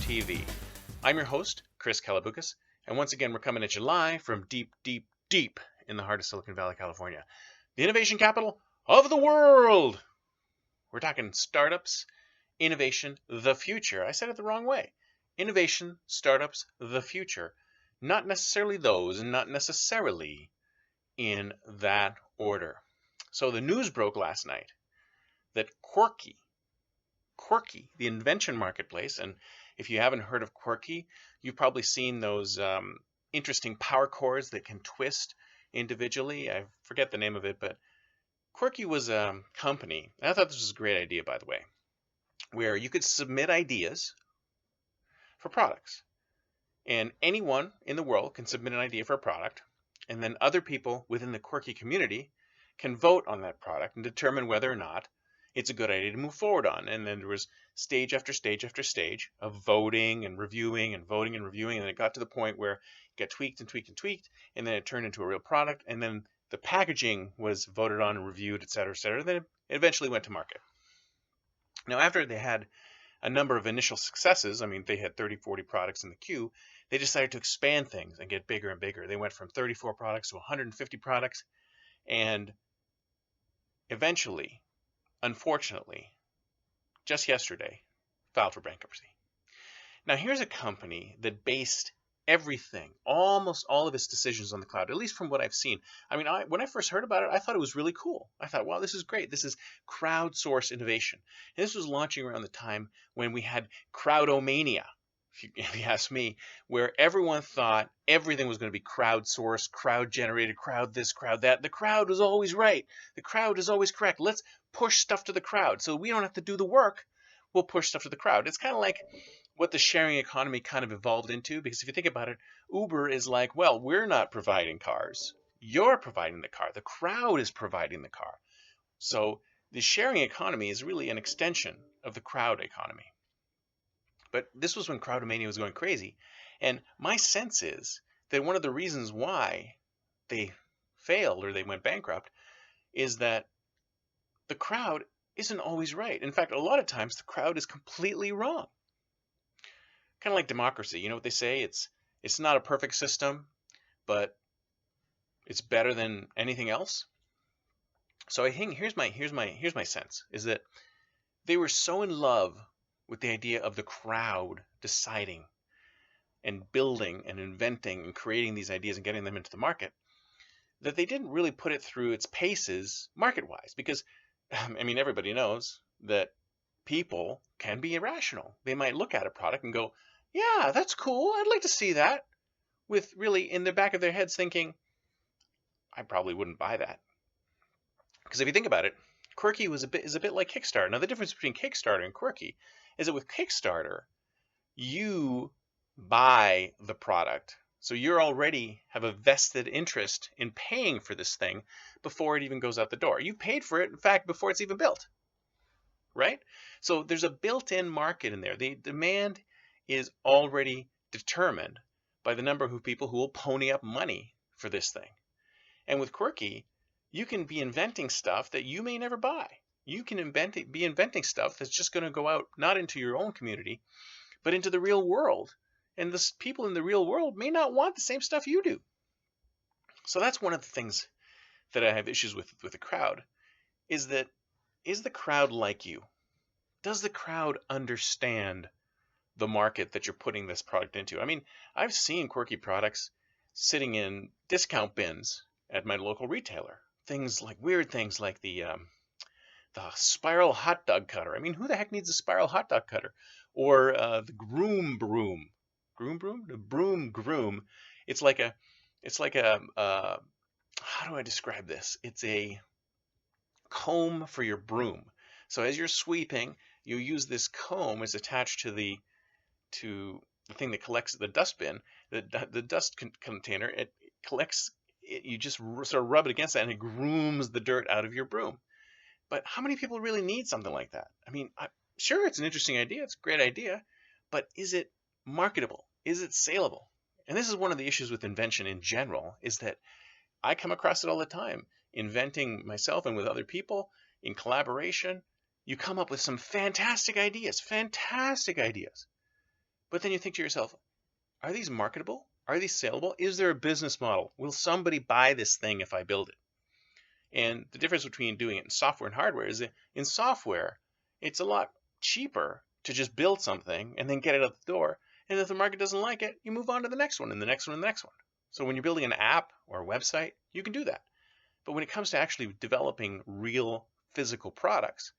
TV. I'm your host, Chris Kalabukas, and once again we're coming at you live from deep, deep, deep in the heart of Silicon Valley, California, the innovation capital of the world. We're talking startups, innovation, the future. I said it the wrong way. Innovation, startups, the future. Not necessarily those, and not necessarily in that order. So the news broke last night that Quirky, the invention marketplace, and if you haven't heard of Quirky, you've probably seen those interesting power cords that can twist individually. I forget the name of it, but Quirky was a company, and I thought this was a great idea, by the way, where you could submit ideas for products. And anyone in the world can submit an idea for a product, and then other people within the Quirky community can vote on that product and determine whether or not it's a good idea to move forward on. And then there was stage after stage after stage of voting and reviewing and voting and reviewing, and then it got to the point where it got tweaked and tweaked and tweaked, and then it turned into a real product, and then the packaging was voted on and reviewed, et cetera, and then it eventually went to market. Now, after they had a number of initial successes, I mean, they had 30, 40 products in the queue, they decided to expand things and get bigger and bigger. They went from 34 products to 150 products, and eventually, unfortunately, just yesterday, filed for bankruptcy. Now, here's a company that based everything, almost all of its decisions on the cloud, at least from what I've seen. I mean, when I first heard about it, I thought it was really cool. I thought, wow, this is great. This is crowdsource innovation. And this was launching around the time when we had crowd-o-mania, if you ask me, where everyone thought everything was going to be crowdsourced, crowd-generated, crowd this, crowd that. The crowd was always right. The crowd is always correct. Let's push stuff to the crowd so we don't have to do the work. We'll push stuff to the crowd. It's kind of like what the sharing economy kind of evolved into, because if you think about it, Uber is like, well, we're not providing cars. You're providing the car. The crowd is providing the car. So the sharing economy is really an extension of the crowd economy. But this was when crowd-o-mania was going crazy. And my sense is that one of the reasons why they failed or they went bankrupt is that the crowd isn't always right. In fact, a lot of times the crowd is completely wrong. Kind of like democracy. You know what they say? It's not a perfect system, but it's better than anything else. So I think here's my sense is that they were so in love with the idea of the crowd deciding and building and inventing and creating these ideas and getting them into the market that they didn't really put it through its paces market-wise. Because, I mean, everybody knows that people can be irrational. They might look at a product and go, yeah, that's cool. I'd like to see that. With really in the back of their heads thinking, I probably wouldn't buy that. Because if you think about it, Quirky is a bit like Kickstarter. Now, the difference between Kickstarter and Quirky is that with Kickstarter, you buy the product. So you already have a vested interest in paying for this thing before it even goes out the door. You paid for it, in fact, before it's even built, right? So there's a built-in market in there. The demand is already determined by the number of people who will pony up money for this thing. And with Quirky, you can be inventing stuff that you may never buy. You can be inventing stuff that's just going to go out not into your own community, but into the real world. And the people in the real world may not want the same stuff you do. So that's one of the things that I have issues with the crowd, is that is the crowd like you? Does the crowd understand the market that you're putting this product into? I mean, I've seen Quirky products sitting in discount bins at my local retailer. Weird things like the spiral hot dog cutter. I mean, who the heck needs a spiral hot dog cutter? Or the broom. The broom groom. It's like a how do I describe this? It's a comb for your broom. So as you're sweeping, you use this comb is attached to the thing that collects the dustbin, the dust container. It collects. You just sort of rub it against that, and it grooms the dirt out of your broom. But how many people really need something like that? I mean, sure, it's an interesting idea. It's a great idea. But is it marketable? Is it saleable? And this is one of the issues with invention in general, is that I come across it all the time. Inventing myself and with other people in collaboration, you come up with some fantastic ideas. But then you think to yourself, are these marketable? Are these saleable? Is there a business model? Will somebody buy this thing if I build it? And the difference between doing it in software and hardware is that in software, it's a lot cheaper to just build something and then get it out the door. And if the market doesn't like it, you move on to the next one and the next one and the next one. So when you're building an app or a website, you can do that. But when it comes to actually developing real physical products,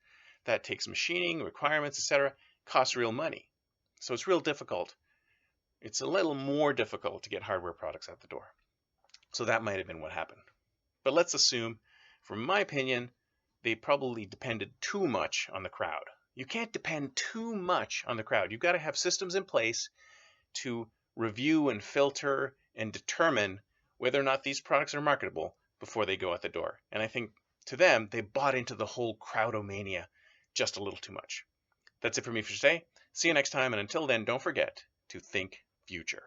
that takes machining, requirements, etc., costs real money. So it's real difficult. It's a little more difficult to get hardware products out the door. So that might have been what happened. But let's assume, from my opinion, they probably depended too much on the crowd. You can't depend too much on the crowd. You've got to have systems in place to review and filter and determine whether or not these products are marketable before they go out the door. And I think to them, they bought into the whole crowd-o-mania just a little too much. That's it for me for today. See you next time, and until then, don't forget to think future.